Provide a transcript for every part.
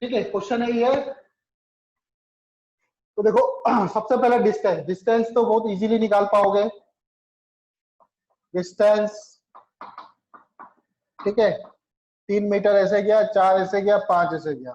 ठीक है, क्वेश्चन है ये। तो देखो सबसे पहले डिस्टेंस, डिस्टेंस तो बहुत इजीली निकाल पाओगे। डिस्टेंस, ठीक है, 3 मीटर ऐसे गया, 4 ऐसे गया, 5 ऐसे गया,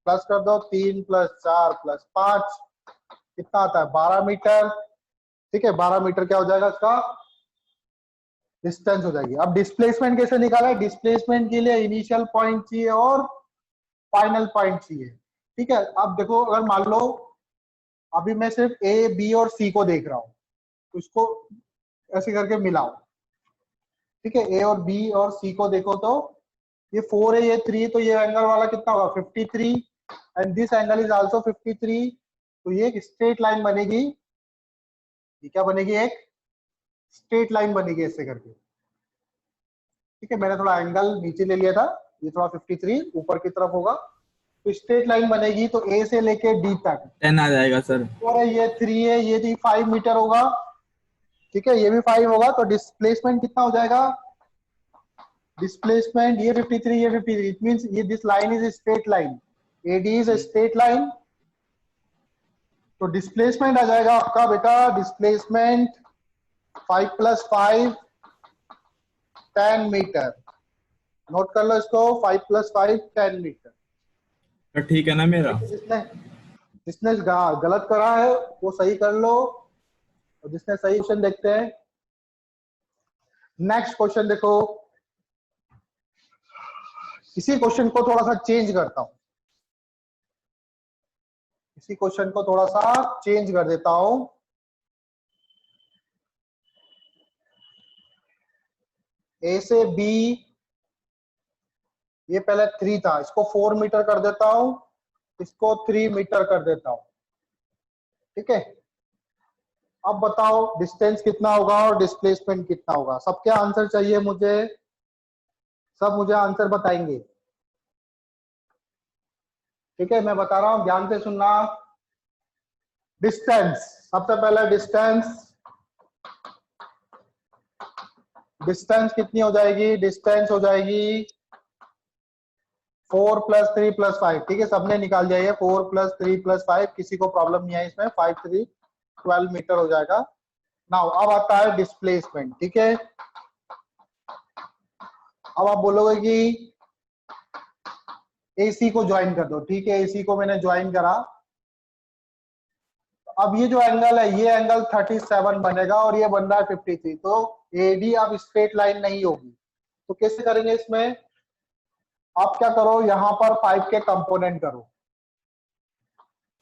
प्लस कर दो, 3 + 4 + 5 कितना आता है 12 मीटर। ठीक है, 12 मीटर क्या हो जाएगा इसका डिस्टेंस हो जाएगी। अब डिस्प्लेसमेंट कैसे निकाला है? डिस्प्लेसमेंट के लिए इनिशियल पॉइंट चाहिए और फाइनल पॉइंट चाहिए। ठीक है, अब देखो अगर मान लो अभी मैं सिर्फ ए बी और सी को देख रहा हूं, तो इसको ऐसे करके मिलाओ। ठीक है, ए और बी और सी को देखो तो ये 4 है, ये 3, तो ये एंगल वाला कितना होगा 53 and this angle is also 53। तो ये एक स्ट्रेट लाइन बनेगी। ये क्या बनेगी? एक स्ट्रेट लाइन बनेगी ऐसे करके। ठीक है, मैंने थोड़ा एंगल नीचे ले लिया था, ये थोड़ा 53 ऊपर की तरफ होगा, तो स्ट्रेट लाइन बनेगी। तो ए से लेके डी तक 10 आ जाएगा सर। और ये 3 है, ये भी 5 मीटर होगा। ठीक है, ये भी 5 होगा। तो डिस्प्लेसमेंट कितना हो जाएगा? डिस्प्लेसमेंट ये 53, ये 53, इट मींस ये this line is straight line, AD is straight line. तो डिस्प्लेसमेंट आ जाएगा आपका बेटा, डिस्प्लेसमेंट 5 + 5 10 मीटर। नोट कर लो इसको, 5 + 5 10 मीटर। तो ठीक है ना मेरा? जिसने जिसने गलत करा है वो सही कर लो, और जिसने सही क्वेश्चन देखते हैं। नेक्स्ट क्वेश्चन देखो, इसी क्वेश्चन को थोड़ा सा चेंज करता हूं, इसी क्वेश्चन को थोड़ा सा चेंज कर देता हूं। ए से बी, ये पहले 3 था, इसको 4 मीटर कर देता हूं, इसको 3 मीटर कर देता हूं। ठीक है, अब बताओ डिस्टेंस कितना होगा और डिस्प्लेसमेंट कितना होगा? सबके आंसर चाहिए मुझे, सब मुझे आंसर बताएंगे। ठीक है, मैं बता रहा हूं, ध्यान से सुनना। डिस्टेंस, सबसे पहले डिस्टेंस, डिस्टेंस कितनी हो जाएगी? डिस्टेंस हो जाएगी 4 + 3 + 5। ठीक है, सबने निकाल दिया ये 4 + 3 + 5, किसी को प्रॉब्लम नहीं है इसमें। 5 3 12 मीटर हो जाएगा। नाउ अब आता है डिस्प्लेसमेंट। ठीक है, अब आप बोलोगे कि एसी को ज्वाइन कर दो। ठीक है, एसी को मैंने ज्वाइन करा। अब ये जो एंगल है, ये एंगल 37 बनेगा और ये बन रहा है 53। तो एडी अब स्ट्रेट लाइन नहीं होगी। तो कैसे करेंगे इसमें? आप क्या करो, यहां पर 5 के कंपोनेंट करो,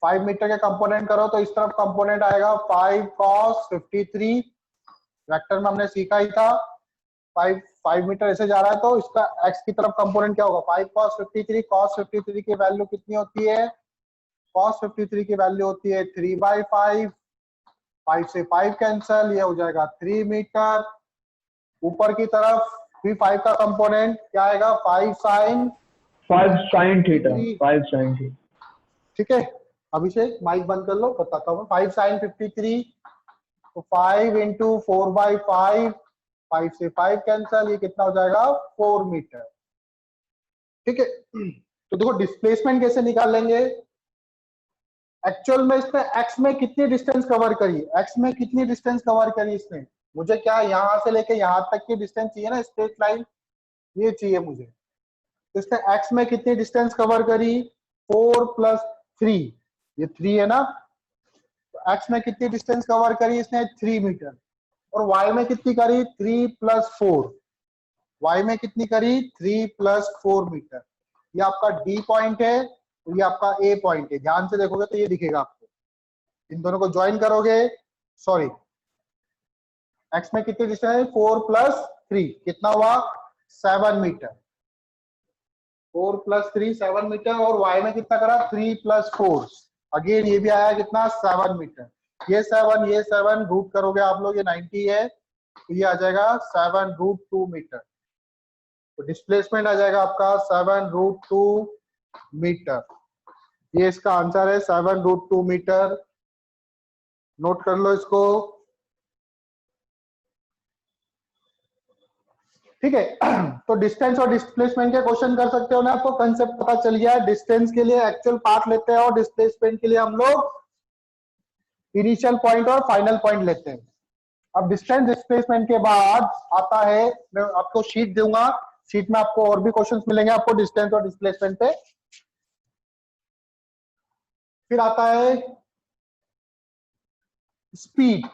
5 मीटर के कंपोनेंट करो। तो इस तरफ कंपोनेंट आएगा 5 cos 53, वेक्टर में हमने सीखा ही था। 5 मीटर ऐसे जा रहा है, तो इसका एक्स की तरफ कंपोनेंट क्या होगा? 5 cos 53। cos 53 की वैल्यू कितनी होती है? cos 53 की वैल्यू होती है 3/5। 5 से 5 कैंसल, ये हो जाएगा 3 मीटर। ऊपर की तरफ भी 5 का कंपोनेंट क्या आएगा? 5 sin 5 sin θ, 5 sin θ। ठीक है, अभिषेक माइक बंद कर लो, बताता हूँ। 5 sin 53, तो 5 × 4/5, 5 से 5 कैंसल, ये कितना हो जाएगा? 4 मीटर। ठीक है, तो देखो डिस्प्लेसमेंट कैसे निकाल लेंगे? एक्चुअल में इसने एक्स में कितनी डिस्टेंस कवर करी? एक्स में कितनी डिस्टेंस कवर करी इसने? मुझे क्या यहां से लेके यहां तक की डिस्टेंस चाहिए ना, स्ट्रेट लाइन ये चाहिए मुझे। तो इसने एक्स में कितनी डिस्टेंस कवर करी? 4 + 3, ये 3 है ना। तो एक्स में कितनी डिस्टेंस कवर करी इसने? 3 मीटर। और वाई में कितनी करी? 3 + 4। वाई में कितनी करी? 3 + 4 मीटर। ये आपका डी पॉइंट है, ये आपका ए पॉइंट है। ध्यान से देखोगे तो ये दिखेगा आपको। इन दोनों को ज्वाइन करोगे, सॉरी, एक्स में कितनी डिस्टेंस है? 4 + 3, कितना हुआ? 7 मीटर। 4 + 3 7 मीटर। और वाई में कितना करा? 3 + 4, अगेन ये भी आया कितना? 7 मीटर। ये 7 रूट करोगे आप लोग, ये 90 है, तो ये आ जाएगा 7√2 मीटर। तो डिस्प्लेसमेंट आ जाएगा आपका 7√2 मीटर। ये इसका आंसर है, 7√2 मीटर। नोट कर लो इसको। ठीक है। तो डिस्टेंस और डिस्प्लेसमेंट के क्वेश्चन कर सकते हो ना, आपको कंसेप्ट पता चल गया है। डिस्टेंस के लिए एक्चुअल पाथ लेते हैं और डिस्प्लेसमेंट के लिए हम लोग इनिशियल पॉइंट और फाइनल पॉइंट लेते हैं। अब डिस्टेंस डिस्प्लेसमेंट के बाद आता है, मैं आपको शीट दूंगा, शीट में आपको और भी क्वेश्चंस मिलेंगे आपको डिस्टेंस और डिस्प्लेसमेंट पे। फिर आता है स्पीड।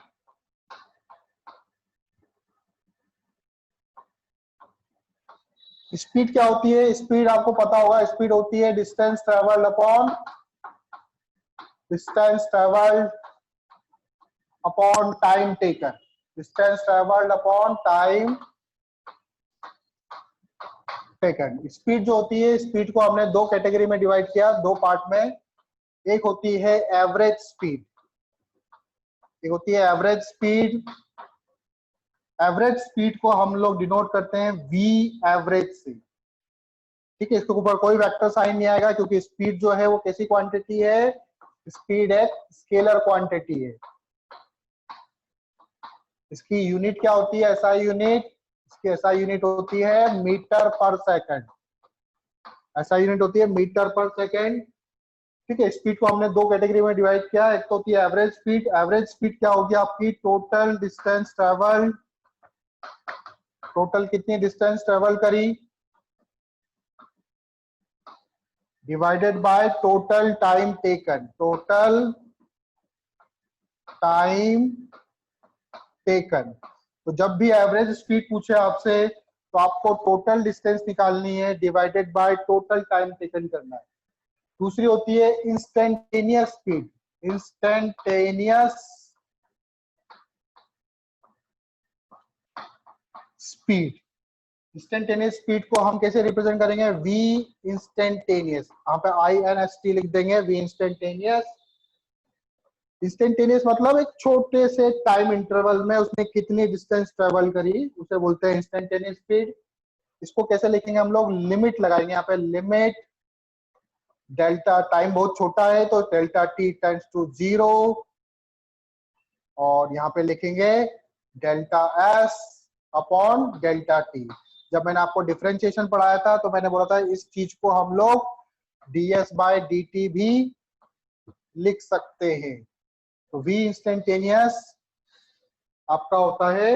स्पीड क्या होती है? स्पीड आपको पता होगा, स्पीड होती है distance travelled upon time taken. Distance travelled upon time taken. Speed जो होती है, स्पीड को हमने दो कैटेगरी में डिवाइड किया, दो पार्ट में। एक होती है एवरेज स्पीड, एक होती है एवरेज स्पीड। एवरेज स्पीड को हम लोग डिनोट करते हैं वी एवरेज से। ठीक है, इसके ऊपर कोई वेक्टर साइन नहीं आएगा क्योंकि स्पीड जो है वो कैसी क्वांटिटी है? स्पीड एक स्केलर क्वांटिटी है। इसकी यूनिट क्या होती है? SI unit. इसकी एसआई यूनिट होती है मीटर पर सेकंड। एसआई यूनिट होती है मीटर पर सेकंड। ठीक है, स्पीड को हमने दो कैटेगरी में डिवाइड किया। एक तो होती है एवरेज स्पीड। एवरेज स्पीड क्या होगी आपकी? टोटल डिस्टेंस ट्रेवल, टोटल कितनी डिस्टेंस ट्रेवल करी divided by total time taken. Total time taken. तो जब भी एवरेज स्पीड पूछे आपसे तो आपको टोटल डिस्टेंस निकालनी है divided by total time taken करना है। दूसरी होती है instantaneous speed. Instantaneous speed. Instantaneous speed को हम कैसे रिप्रेजेंट करेंगे? V instantaneous. यहाँ पे INST लिख देंगे, वी इंस्टेंटेनियस। इंस्टेंटेनियस मतलब एक छोटे से टाइम इंटरवल में उसने कितनी डिस्टेंस ट्रेवल करी, उसे बोलते हैं इंस्टेंटेनियस स्पीड। इसको कैसे लिखेंगे हम लोग? लिमिट लगाएंगे यहाँ पे, लिमिट डेल्टा, टाइम बहुत छोटा है तो डेल्टा टी टेंड्स टू 0, और यहाँ पे लिखेंगे delta S upon delta T. जब मैंने आपको डिफरेंशिएशन पढ़ाया था तो मैंने बोला था इस चीज को हम लोग ds बाय dt भी लिख सकते हैं। तो v इंस्टेंटेनियस आपका होता है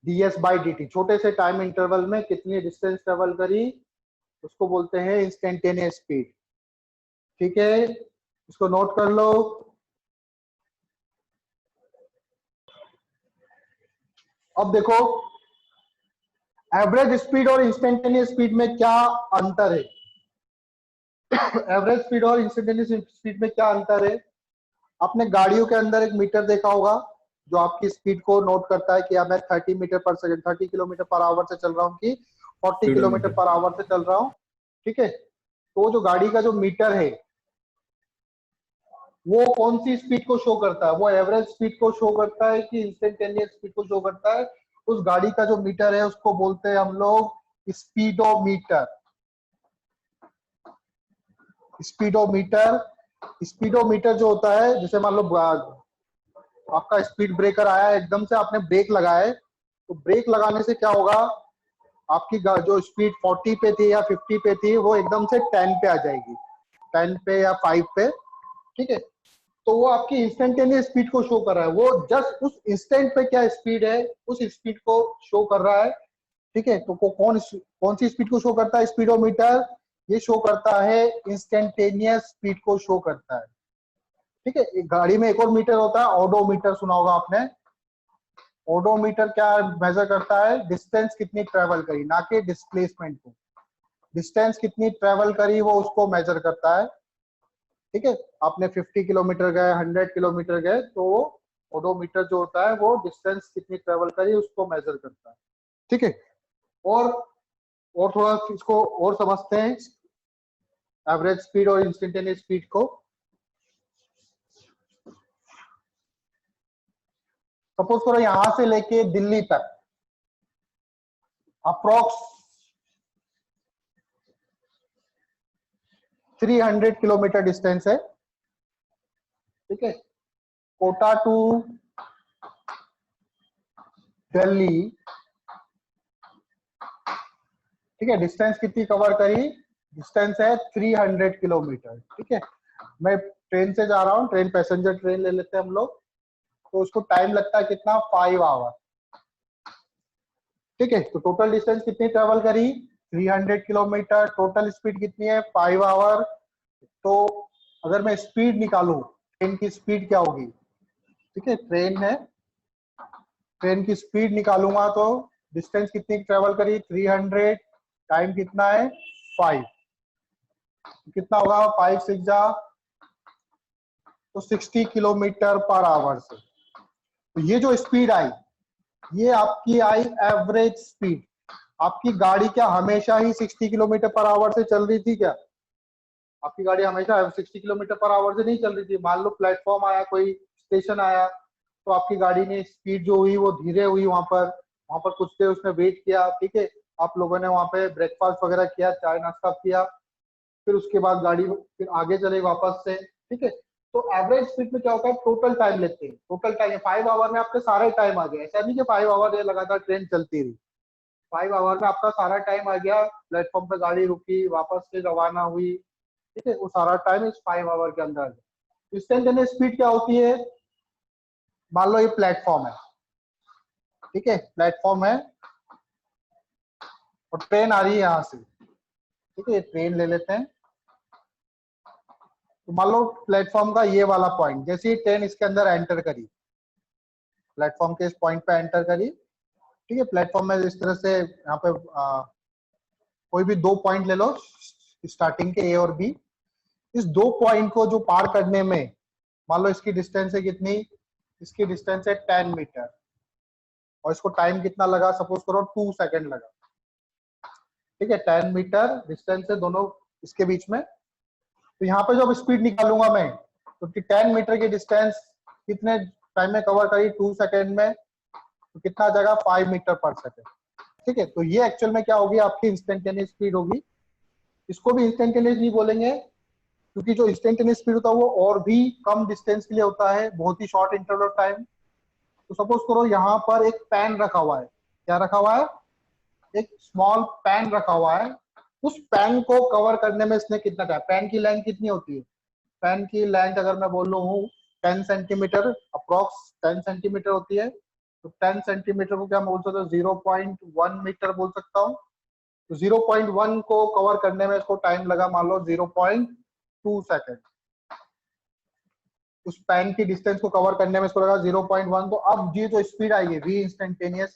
ds बाय dt। छोटे से टाइम इंटरवल में कितनी डिस्टेंस ट्रेवल करी उसको बोलते हैं इंस्टेंटेनियस स्पीड। ठीक है, इसको नोट कर लो। अब देखो एवरेज स्पीड और इंस्टेंटेनियस स्पीड में क्या अंतर है? एवरेज स्पीड और इंस्टेंटेनियस स्पीड में क्या अंतर है? आपने गाड़ियों के अंदर एक मीटर देखा होगा जो आपकी स्पीड को नोट करता है कि मैं 30 मीटर पर सेकंड, 30 किलोमीटर पर आवर से चल रहा हूँ कि 40 किलोमीटर पर आवर से चल रहा हूँ। ठीक है, तो जो गाड़ी का जो मीटर है वो कौन सी स्पीड को शो करता है? वो एवरेज स्पीड को शो करता है कि इंस्टेंटेनियस स्पीड को शो करता है? उस गाड़ी का जो मीटर है उसको बोलते हैं हम लोग स्पीडोमीटर। स्पीडोमीटर। स्पीडोमीटर जो होता है, जैसे मान लो आपका स्पीड ब्रेकर आया, एकदम से आपने ब्रेक लगाए, तो ब्रेक लगाने से क्या होगा? आपकी जो स्पीड 40 पे थी या 50 पे थी वो एकदम से 10 पे आ जाएगी, 10 पे या 5 पे। ठीक है, तो वो आपकी इंस्टेंटेनियस स्पीड को शो कर रहा है। वो जस्ट उस इंस्टेंट पे क्या स्पीड है उस स्पीड को शो कर रहा है। ठीक है, तो कौन सी स्पीड को शो करता है स्पीडोमीटर? ये शो करता है इंस्टेंटेनियस स्पीड को शो करता है। ठीक है, एक गाड़ी में एक और मीटर होता है, ओडोमीटर, सुना होगा आपने। ओडोमीटर क्या मेजर करता है? डिस्टेंस कितनी ट्रेवल करी, ना कि डिस्प्लेसमेंट को। डिस्टेंस कितनी ट्रेवल करी वो उसको मेजर करता है। ठीक है, आपने 50 किलोमीटर गए, 100 किलोमीटर गए, तो ओडोमीटर जो होता है वो डिस्टेंस कितनी ट्रेवल करी उसको मेजर करता है। ठीक है, और थोड़ा इसको और समझते हैं एवरेज स्पीड और इंस्टेंटेनियस स्पीड को। सपोज करो यहां से लेके दिल्ली तक अप्रोक्स 300 किलोमीटर डिस्टेंस है। ठीक है, कोटा टू दिल्ली ठीक है, डिस्टेंस कितनी कवर करी, डिस्टेंस है 300 किलोमीटर। ठीक है, मैं ट्रेन से जा रहा हूँ, ट्रेन पैसेंजर ट्रेन ले लेते हैं हम लोग, तो उसको टाइम लगता है कितना, 5 आवर। ठीक है, तो टोटल डिस्टेंस कितनी ट्रेवल करी, 300 किलोमीटर, टोटल स्पीड कितनी है, 5 आवर। तो अगर मैं स्पीड निकालूं, ट्रेन की स्पीड क्या होगी, ठीक है, ट्रेन है, ट्रेन की स्पीड निकालूंगा तो डिस्टेंस कितनी ट्रेवल करी, 300, टाइम कितना है 5, कितना होगा 5 6 जा तो 60 किलोमीटर पर आवर से। तो ये जो स्पीड आई, ये आपकी आई एवरेज स्पीड। आपकी गाड़ी क्या हमेशा ही 60 किलोमीटर पर आवर से चल रही थी क्या, आपकी गाड़ी हमेशा 60 किलोमीटर पर आवर से नहीं चल रही थी। मान लो प्लेटफॉर्म आया, कोई स्टेशन आया, तो आपकी गाड़ी ने स्पीड जो हुई वो धीरे हुई, वहां पर कुछ देर उसने वेट किया। ठीक है, आप लोगों ने वहां पे ब्रेकफास्ट वगैरह किया, चाय नाश्ता किया, फिर उसके बाद गाड़ी फिर आगे चले वापस से। ठीक है, तो एवरेज स्पीड में क्या होता है, टोटल टाइम लेते हैं, टोटल टाइम 5 आवर में आपके सारे टाइम आ गए। ऐसा नहीं कि 5 आवर लगातार ट्रेन चलती रही, 5 आवर में आपका सारा टाइम आ गया, प्लेटफॉर्म पे गाड़ी रुकी, वापस से रवाना हुई। ठीक है, वो सारा टाइम इस 5 आवर के अंदर। इंस्टेंटेनियस स्पीड क्या होती है, मान लो ये प्लेटफॉर्म है, ठीक है, प्लेटफॉर्म है और ट्रेन आ रही है यहाँ से। ठीक है, ट्रेन ले लेते हैं, तो मान लो प्लेटफॉर्म का ये वाला पॉइंट, जैसे ही ट्रेन इसके अंदर एंटर करी, प्लेटफॉर्म के इस पॉइंट पे एंटर करी। ठीक है, प्लेटफॉर्म में इस तरह से यहाँ पे कोई भी 2 पॉइंट ले लो स्टार्टिंग के, ए और बी। इस 2 पॉइंट को जो पार करने में, मान लो इसकी डिस्टेंस है कितनी, इसकी डिस्टेंस है 10 मीटर, और इसको टाइम कितना लगा, सपोज करो 2 सेकंड लगा। ठीक है, 10 मीटर डिस्टेंस है दोनों इसके बीच में। तो यहाँ पे जब स्पीड निकालूंगा मैं, तो 10 मीटर की डिस्टेंस कितने टाइम में कवर करी, 2 सेकंड में, तो कितना आ जाएगा 5 मीटर पर सेकंड। ठीक है, तो ये एक्चुअल में क्या होगी, आपकी इंस्टेंटेनियस स्पीड होगी। इसको भी इंस्टेंटेनियस नहीं बोलेंगे, क्योंकि जो इंस्टेंटेनियस स्पीड होता है वो और भी कम डिस्टेंस के लिए होता है, बहुत ही शॉर्ट इंटरवल ऑफ टाइम। तो सपोज करो यहाँ पर एक पैन रखा हुआ है, क्या रखा हुआ है, एक स्मॉल पैन रखा हुआ है। उस पैन को कवर करने में इसने कितना टाइम, पैन की लेंथ कितनी होती है, पैन की लेंथ अगर मैं बोल रहा हूँ 10 सेंटीमीटर, अप्रोक्स 10 सेंटीमीटर होती है, तो 10 सेंटीमीटर को क्या बोल सकता हूँ, 0.1 मीटर बोल सकता हूँ। तो 0.1 को कवर करने में इसको टाइम लगा मान लो 0.2 सेकंड। उस पैन की डिस्टेंस को कवर करने में इसको लगा 0.1। तो अब ये जो स्पीड आएगी वी इंस्टेंटेनियस,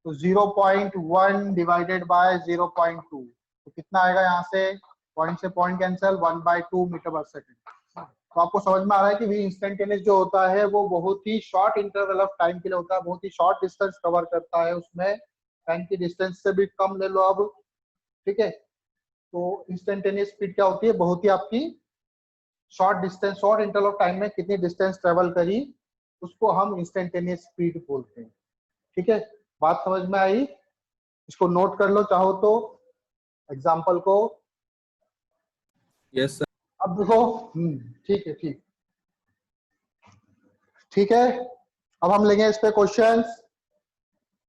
तो 0.1 डिवाइडेड बाय 0.2, तो कितना आएगा, यहाँ से पॉइंट से पॉइंट कैंसिल, 1/2 मीटर पर सेकंड। तो आपको समझ में आ रहा है कि वी इंस्टेंटेनियस जो होता है वो बहुत ही शॉर्ट इंटरवल ऑफ टाइम के लिए होता है, बहुत ही शॉर्ट डिस्टेंस कवर करता है, उसमें पैन की डिस्टेंस से भी कम ले लो अब। ठीक है, तो इंस्टेंटेनियस स्पीड क्या होती है, बहुत ही आपकी short distance, short interval of time में कितनी डिस्टेंस ट्रेवल करी, उसको हम इंस्टेंटेनियस स्पीड बोलते हैं। ठीक है, बात समझ में आई, इसको नोट कर लो चाहो तो एग्जाम्पल को। Yes sir. अब देखो, ठीक है, ठीक है, अब हम लेंगे इस पे क्वेश्चंस,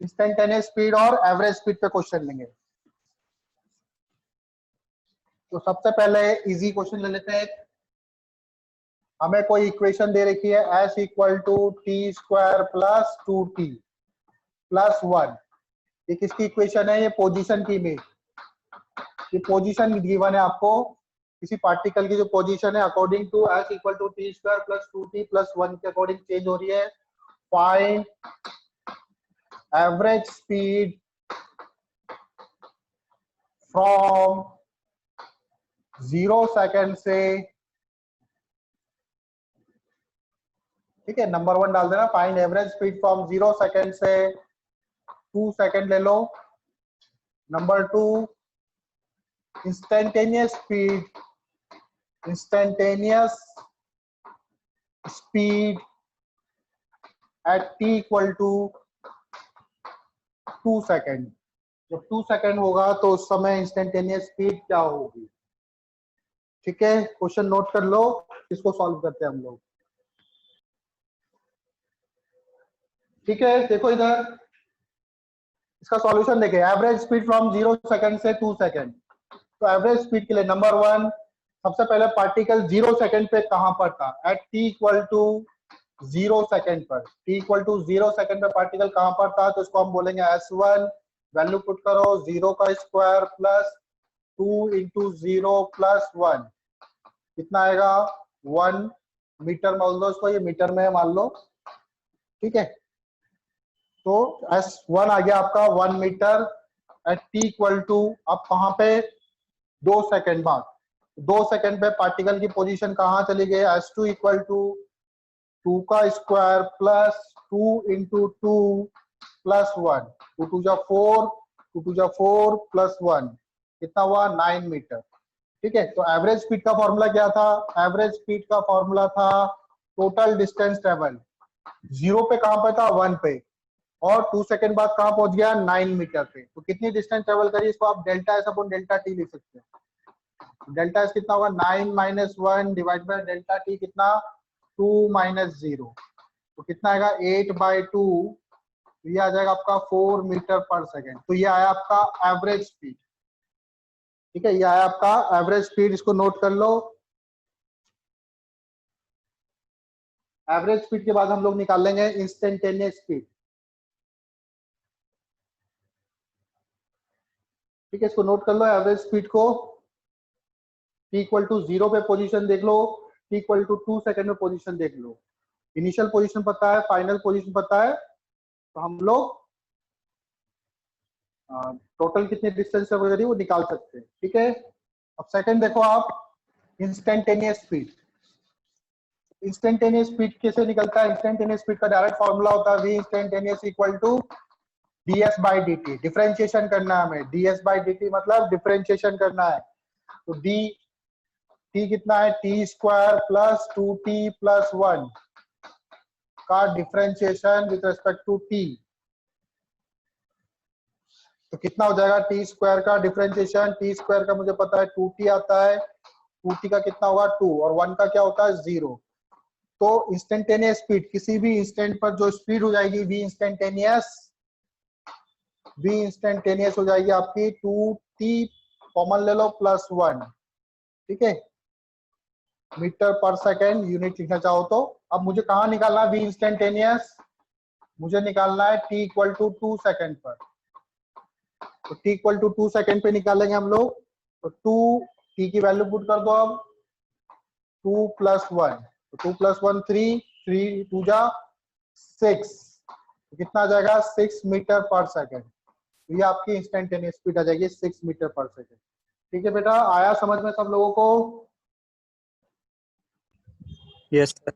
इंस्टेंटेनियस स्पीड और एवरेज स्पीड पे क्वेश्चन लेंगे। तो सबसे पहले इजी क्वेश्चन ले लेते हैं। हमें कोई इक्वेशन दे रखी है, s equal to t square plus 2t plus 1। ये किसकी इक्वेशन है, ये पोजीशन की इमेज, ये पोजीशन गिवन है आपको, किसी पार्टिकल की जो पोजीशन है according to s equal to t square plus 2t plus 1 के अकॉर्डिंग चेंज हो रही है। Find average speed from 0 second से, ठीक है, नंबर 1 डाल देना, find average speed from 0 second से 2 सेकंड ले लो। Number 2, instantaneous speed at t equal to 2 second. जब 2 सेकंड होगा तो उस समय इंस्टेंटेनियस स्पीड क्या होगी। ठीक है, क्वेश्चन नोट कर लो, इसको सॉल्व करते हैं हम लोग। ठीक है, देखो इधर, इसका सॉल्यूशन देखिए, एवरेज स्पीड फ्रॉम 0 सेकंड से 2 सेकंड। तो एवरेज स्पीड के लिए नंबर 1, सबसे पहले पार्टिकल 0 सेकंड पे कहां पर था, at t equal to 0 second पर। t इक्वल टू 0 सेकंड पे पार्टिकल कहां पर था, तो इसको हम बोलेंगे s1, वैल्यू पुट करो 0 का स्क्वायर प्लस 2 इंटू 0 प्लस 1, कितना आएगा 1 मीटर मान लो इसको, ये मीटर में मान लो, ठीक है। तो S1 आ गया आपका 1 metre at t equal to, अब कहां पे 2 सेकंड बाद, 2 सेकंड पे पार्टिकल की पोजीशन कहां चली गई, S2 इक्वल टू 2 का स्क्वायर प्लस 2 इंटू 2 प्लस 1, 2 टू जा 4, 2 टू जा 4 प्लस 1, कितना हुआ 9 मीटर, ठीक है। तो एवरेज स्पीड का फॉर्मूला क्या था, एवरेज स्पीड का फॉर्मूला था टोटल डिस्टेंस ट्रेवल, 0 पे कहां पे था 1 पे, और 2 सेकंड बाद कहां पहुंच गया 9 मीटर पे। तो कितनी डिस्टेंस ट्रेवल करी, इसको आप delta S upon delta T लिख सकते हैं। डेल्टा एस कितना होगा 9 minus 1 divide by delta T, कितना 2 माइनस 0, तो कितना आएगा 8/2, ये आ जाएगा आपका 4 मीटर पर सेकेंड। तो ये आया आपका एवरेज स्पीड, ठीक है, ये आया आपका एवरेज स्पीड, इसको नोट कर लो। एवरेज स्पीड के बाद हम लोग निकाल लेंगे इंस्टेंटेनियस स्पीड, ठीक है, इसको नोट कर लो एवरेज स्पीड को। t इक्वल टू 0 पे पोजीशन देख लो, t इक्वल टू 2 सेकंड में पोजीशन देख लो, इनिशियल पोजीशन पता है, फाइनल पोजीशन पता है, तो हम लोग टोटल कितनी डिस्टेंस कवर करी वो निकाल सकते हैं, ठीक है। अब सेकंड देखो आप, इंस्टेंटेनियस स्पीड। इंस्टेंटेनियस स्पीड कैसे निकलता है, इंस्टेंटेनियस स्पीड का डायरेक्ट फॉर्मूला होता है v instantaneous equal to ds by dt, differentiation करना है हमें, ds बाई dt मतलब डिफरेंशिएशन करना है। तो d t कितना है, t square plus 2t plus 1 का differentiation with respect to t, तो कितना हो जाएगा t स्क्वायर का डिफरेंशिएशन, t स्क्वायर का मुझे पता है 2t आता है, 2t का कितना होगा 2, और 1 का क्या होता है 0। तो इंस्टेंटेनियस स्पीड, किसी भी इंस्टेंट पर जो स्पीड हो जाएगी v इंस्टेंटेनियस हो जाएगी आपकी 2t, कॉमन ले लो प्लस 1, ठीक है, मीटर पर सेकेंड यूनिट लिखना चाहो तो। अब मुझे कहाँ निकालना है v इंस्टेंटेनियस, मुझे निकालना है t इक्वल टू 2 सेकेंड पर, तो t इक्वल टू 2 सेकेंड पे निकालेंगे हम लोग। तो 2 t की वैल्यू पुट कर दो, अब 2 प्लस 1, तो 2 प्लस 1 3, 3 2 जा 6, तो कितना आ जाएगा 6 मीटर पर सेकेंड। तो ये आपकी इंस्टेंटेनियस स्पीड आ जाएगी 6 मीटर पर सेकेंड, ठीक है बेटा, आया समझ में सब लोगों को? Yes sir.